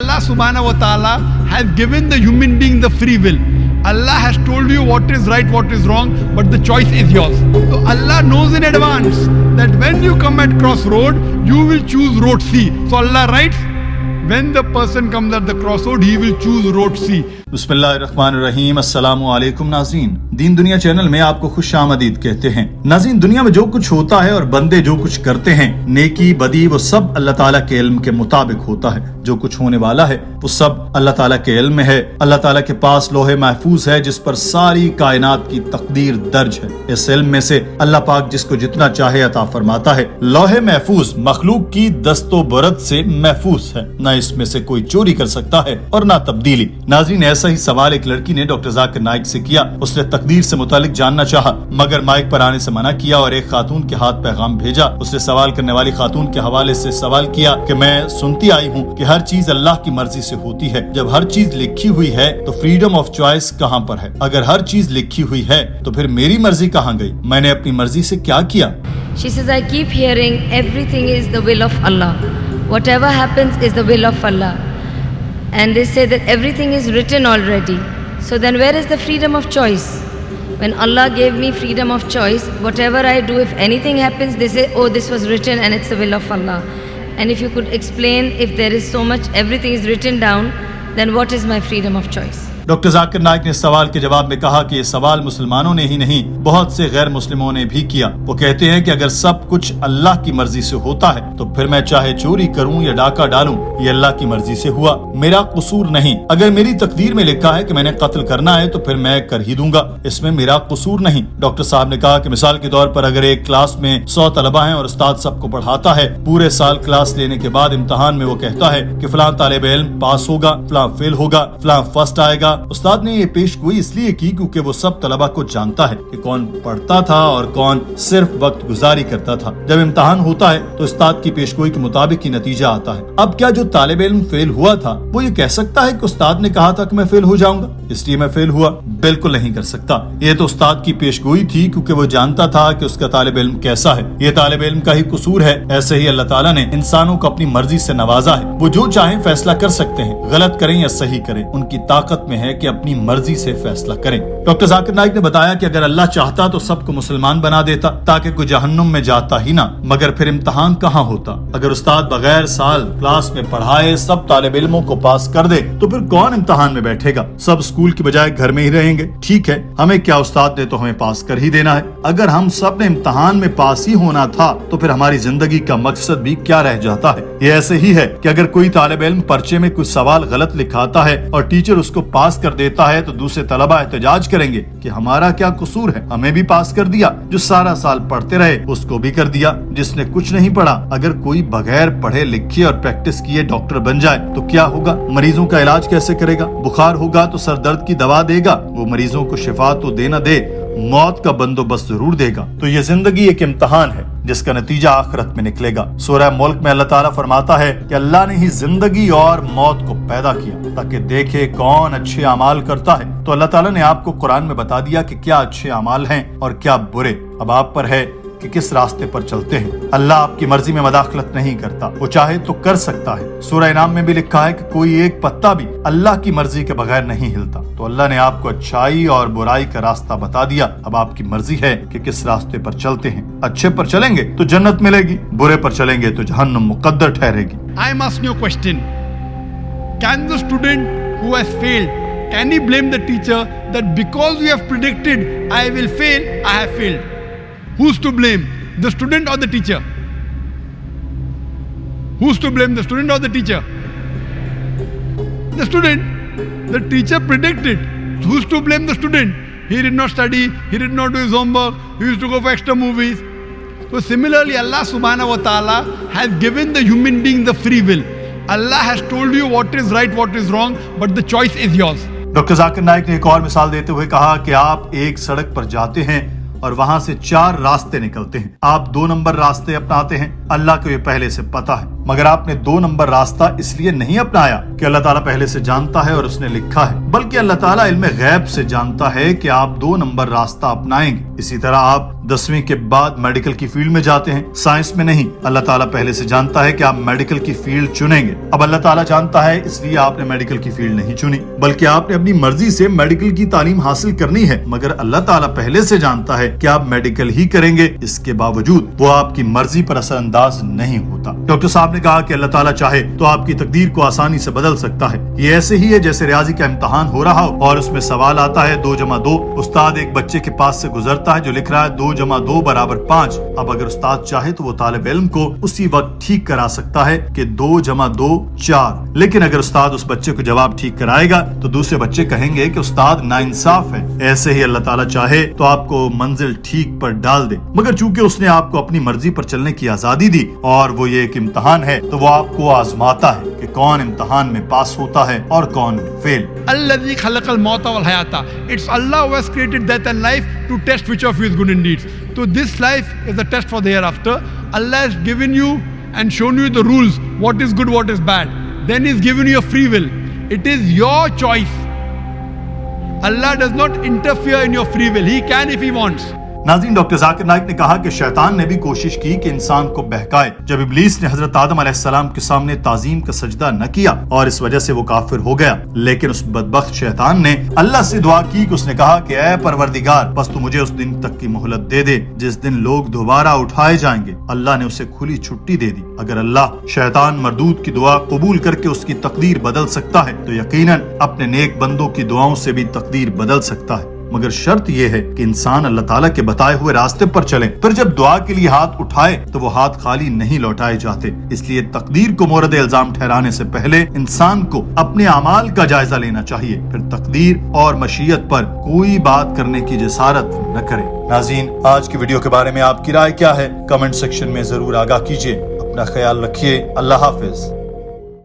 Allah subhanahu wa ta'ala has given the human being the free will. Allah has told you what is right, what is wrong, but the choice is yours. So Allah knows in advance that when you come at crossroad, you will choose road C. So Allah writes, when the person comes at the crossroad, he will choose road C. बिस्मिल्लाहिर्रहमानिर्रहीम। अस्सलामु अलैकुम नाज़रीन, दीन दुनिया channel में आपको खुश आमदीद कहते हैं। नाज़रीन, दुनिया में जो कुछ होता है और बंदे जो कुछ करते हैं, नेकी बदी, वो सब अल्लाह ताला के इल्म के मुताबिक होता है। जो कुछ होने वाला है वो सब अल्लाह ताला के इल्म में है। अल्लाह ताला के पास लोहे महफूज है जिस पर सारी कायनात की तकदीर दर्ज है। इस इल्म में से अल्लाह पाक जिसको जितना चाहे अता फरमाता है। लोहे महफूज मखलूक की दस्तो बरद से महफूज है, न इसमें से कोई चोरी कर सकता है और न तब्दीली। नाज़रीन, ऐसा ही सवाल एक लड़की ने डॉक्टर जाकिर नाइक से किया। उसने तकदीर से मुतालिक जानना चाहा, मगर माइक पर आने से मना किया और एक खातून के हाथ पैगाम भेजा। उसने सवाल करने वाली खातून के हवाले से सवाल किया कि मैं सुनती आई हूँ कि हर चीज अल्लाह की मर्जी से होती है। जब हर चीज लिखी हुई है तो फ्रीडम ऑफ चॉइस कहाँ पर है? अगर हर चीज लिखी हुई है तो फिर मेरी मर्जी कहाँ गई? मैंने अपनी मर्जी से क्या किया? She says, I keep hearing everything is the will of Allah. Whatever happens is the will of Allah. And they say that everything is written already. So then where is the freedom of choice? When Allah gave me freedom of choice, whatever I do, if anything happens, they say, oh, this was written and it's the will of Allah. And if you could explain, if there is so much, everything is written down, then what is my freedom of choice? Doctor Zakir Naik ने सवाल के जवाब में कहा कि ये सवाल मुसलमानों ने ही नहीं, बहुत से गैर मुस्लिमों ने भी किया। वो कहते हैं कि अगर सब कुछ अल्लाह की मर्जी से होता है तो फिर मैं चाहे चोरी करूं या डाका डालूं, ये अल्लाह की मर्जी से हुआ, मेरा कसूर नहीं। अगर मेरी तकदीर में लिखा है कि मैंने कत्ल करना है तो फिर मैं कर ही दूंगा, इसमें मेरा कसूर नहीं। डॉक्टर साहब ने कहा कि मिसाल के तौर पर अगर एक क्लास में 100 तलबा हैं और उस्ताद सबको पढ़ाता है, पूरे साल क्लास लेने के बाद इम्तिहान में वो कहता है कि फलां तालिब इल्म पास होगा, फलां फेल होगा, फलां फर्स्ट आएगा। उस्ताद ने ये पेशगोई इसलिए की क्योंकि वो सब तलबा को जानता है कि कौन पढ़ता था और कौन सिर्फ वक्त गुजारी करता था। जब इम्तिहान होता है तो उस्ताद की पेशगोई के मुताबिक ही नतीजा आता है। अब क्या जो तालिब इल्म फेल हुआ था वो ये कह सकता है कि उस्ताद ने कहा था कि मैं फेल हो जाऊंगा इसलिए मैं फेल हुआ? बिल्कुल नहीं कर सकता। ये तो उस्ताद की पेशगोई थी क्योंकि वो जानता था कि उसका तालिब इल्म कैसा है। ये तालिब इल्म का ही कसूर है। ऐसे ही अल्लाह ताला ने इंसानों को अपनी मर्जी से नवाजा है। वो जो चाहे फैसला कर सकते हैं, गलत करें या सही करें, उनकी ताकत में है कि अपनी मर्जी से फैसला करें। डॉक्टर जाकिर नाइक ने बताया कि अगर अल्लाह चाहता तो सबको मुसलमान बना देता ताकि कोई जहन्नुम में जाता ही ना, मगर फिर इम्तिहान कहाँ होता? अगर उस्ताद बगैर साल क्लास में पढ़ाए सब तालिब इल्मों को पास कर दे तो फिर कौन इम्तिहान में बैठेगा? सब स्कूल की बजाय घर में ही रहेंगे। ठीक है, हमें क्या, उस्ताद ने तो हमें पास कर ही देना है। अगर हम सब ने इम्तिहान में पास ही होना था तो फिर हमारी जिंदगी का मकसद भी क्या रह जाता है? ये ऐसे ही है कि अगर कोई तालिब इल्म पर्चे में कुछ सवाल गलत लिखाता है और टीचर उसको पास कर देता है तो दूसरे तलबा एहतजाज करेंगे कि हमारा क्या कसूर है, हमें भी पास कर दिया। जो सारा साल पढ़ते रहे उसको भी कर दिया, जिसने कुछ नहीं पढ़ा। अगर कोई बगैर पढ़े लिखे और प्रैक्टिस किए डॉक्टर बन जाए तो क्या होगा? मरीजों का इलाज कैसे करेगा? बुखार होगा तो सर दर्द की दवा देगा, वो मरीजों को शिफा तो दे न दे, मौत का बंदोबस्त जरूर देगा। तो ये जिंदगी एक इम्तिहान है जिसका नतीजा आखिरत में निकलेगा। सूरह मुल्क में अल्लाह ताला फरमाता है कि अल्लाह ने ही जिंदगी और मौत को पैदा किया ताकि देखे कौन अच्छे अमाल करता है। तो अल्लाह ताला ने आपको कुरान में बता दिया कि क्या अच्छे अमाल हैं और क्या बुरे। अब आप पर है कि किस रास्ते पर चलते हैं। अल्लाह आपकी मर्जी में मदाखलत नहीं करता, वो चाहे तो कर सकता है। सूरह इनाम में भी लिखा है कि कोई एक पत्ता भी अल्लाह की मर्जी के बगैर नहीं हिलता। तो अल्लाह ने आपको अच्छाई और बुराई का रास्ता बता दिया। अब आपकी मर्जी है कि किस रास्ते पर चलते हैं। अच्छे पर चलेंगे तो जन्नत मिलेगी, बुरे पर चलेंगे तो जहन्नुम मुकद्दर ठहरेगी। I am asking you a question. Can the student who has failed, can he blame the teacher that because you have predicted I will fail, I have failed? Who's to blame? The student or the teacher? Who's to blame? The student or the teacher? The student. The teacher predicted. Who's to blame? The student. He did not study, he did not do his homework, he used to go for extra movies. So similarly, Allah subhanahu wa ta'ala has given the human being the free will. Allah has told you what is right, what is wrong, but the choice is yours. Doctor Zakir Naik ने एक और मिसाल देते हुए कहा कि आप एक सड़क पर जाते हैं और वहां से 4 रास्ते निकलते हैं। आप 2 नंबर रास्ते अपनाते हैं, अल्लाह को ये पहले से पता है, मगर आपने 2 नंबर रास्ता इसलिए नहीं अपनाया कि अल्लाह ताला पहले से जानता है और उसने लिखा है, बल्कि अल्लाह ताला इल्म गैब से जानता है कि आप 2 नंबर रास्ता अपनाएंगे। इसी तरह आप 10वीं के बाद मेडिकल की फील्ड में जाते हैं, साइंस में नहीं। अल्लाह ताला पहले से जानता है कि आप मेडिकल की फील्ड चुनेंगे। अब अल्लाह ताला जानता है, इसलिए आपने मेडिकल की फील्ड नहीं चुनी, बल्कि आपने अपनी मर्जी से मेडिकल की तालीम हासिल करनी है। मगर अल्लाह ताला पहले से जानता है कि आप मेडिकल ही करेंगे, इसके बावजूद वो आपकी मर्जी पर असरअंदाज नहीं होता। डॉक्टर साहब ने कहा कि अल्लाह ताला चाहे तो आपकी तकदीर को आसानी से बदल सकता है। ये ऐसे ही है जैसे रियाजी का इम्तिहान हो रहा हो और उसमें सवाल आता है 2 + 2। उस्ताद एक बच्चे के पास से गुजरता है जो लिख रहा है 2 + 2 = 5। अब अगर उस्ताद चाहे तो वो तालिब इल्म को उसी वक्त ठीक करा सकता है कि 2 + 2 4। लेकिन अगर उस्ताद उस बच्चे को जवाब ठीक कराएगा तो दूसरे बच्चे कहेंगे कि उस्ताद नाइंसाफ है। ऐसे ही अल्लाह ताला चाहे तो आपको मंजिल ठीक पर डाल दे, मगर चूंकि उसने आपको अपनी मर्जी पर चलने की आजादी दी और वो ये एक इम्तिहान है, तो वो आपको आजमाता है कि कौन इम्तिहान में पास होता है और कौन fail. Alladhi khalaqal mauta wal hayata. It's Allah who has created death and life to test which of you is good in deeds. So this life is a test for the hereafter. Allah has given you and shown you the rules, what is good, what is bad. Then He's given you a free will. It is your choice. Allah does not interfere in your free will. He can if He wants. नाज़रीन, doctor Zakir Naik ने कहा कि शैतान ने भी कोशिश की कि इंसान को बहकाए। जब इब्लीस ने हजरत आदम अलैहिस्सलाम के सामने ताजीम का सजदा न किया और इस वजह से वो काफिर हो गया, लेकिन उस बदबख्त शैतान ने अल्लाह से दुआ की कि उसने कहा कि ऐ परवरदिगार, बस तू मुझे उस दिन तक की मोहलत दे दे जिस दिन लोग दोबारा उठाए जाएंगे। अल्लाह ने उसे खुली छुट्टी दे दी। अगर अल्लाह शैतान मरदूद की दुआ कबूल करके उसकी तकदीर बदल सकता है तो यकीनन अपने नेक बंदों की दुआओं से भी तकदीर बदल सकता है। मगर शर्त यह है कि इंसान अल्लाह ताला के बताए हुए रास्ते पर चले। फिर जब दुआ के लिए हाथ उठाए तो वो हाथ खाली नहीं लौटाए जाते। इसलिए तकदीर को मोरद इल्जाम ठहराने से पहले इंसान को अपने अमाल का जायजा लेना चाहिए, फिर तकदीर और मशीयत पर कोई बात करने की जसारत न करे। नाज़रीन, आज की वीडियो के बारे में आपकी राय क्या है? कमेंट सेक्शन में जरूर आगाह कीजिए। अपना ख्याल रखिए। अल्लाह हाफिज।